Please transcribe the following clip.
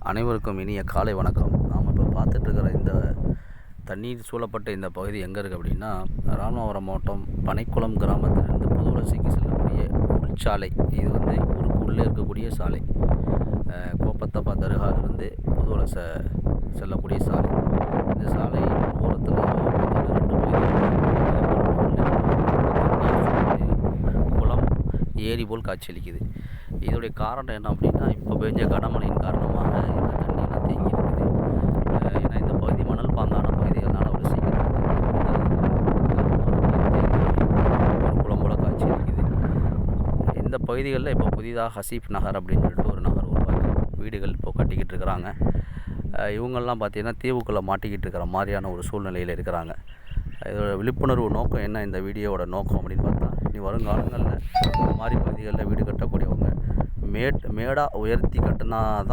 அனைவருக்கும் இனிய காலை வணக்கம். நாம் இப்போ பார்த்துட்ருக்கிற இந்த தண்ணீர் சூழப்பட்ட இந்த பகுதி எங்கே இருக்குது அப்படின்னா, ராமநாதபுரம் மாவட்டம் பனைக்குளம் கிராமத்திலிருந்து புதுவலசைக்கு செல்லக்கூடிய உள்சாலை. இது வந்து ஊருக்கு உள்ளே இருக்கக்கூடிய சாலை. கோப்பத்தப்பா தர்காவிலிருந்து புதுவலசை செல்லக்கூடிய சாலை. இந்த சாலை ஓரத்தில் குளம், ஏரி போல் காட்சியளிக்குது. இதோடைய காரணம் என்ன அப்படின்னா, இப்போ பெஞ்ச கனமழையின் காரணமாக இந்த தண்ணியெல்லாம் தேங்கி இருக்குது. ஏன்னா இந்த பகுதி மணல் பாங்கான பகுதிகள்னால ஒரு சீக்கிரம் ஒரு குளம் போல காட்சி இருக்குது. இந்த பகுதிகளில் இப்போ புதிதாக ஹசீப் நகர் அப்படின்னு சொல்லிட்டு ஒரு நகர் உருவாக்கி வீடுகள் இப்போ கட்டிக்கிட்டு இருக்கிறாங்க. இவங்கெல்லாம் பார்த்திங்கன்னா தீவுக்குள்ளே மாட்டிக்கிட்டு இருக்கிற மாதிரியான ஒரு சூழ்நிலையில் இருக்கிறாங்க. இதோட விழிப்புணர்வு நோக்கம் என்ன, இந்த வீடியோவோட நோக்கம் அப்படின்னு பார்த்தா, இனி வருங்காலங்களில் இந்த மாதிரி பகுதிகளில் வீடு கட்டக்கூடியவங்க மேடாக உயர்த்தி கட்டினா தான்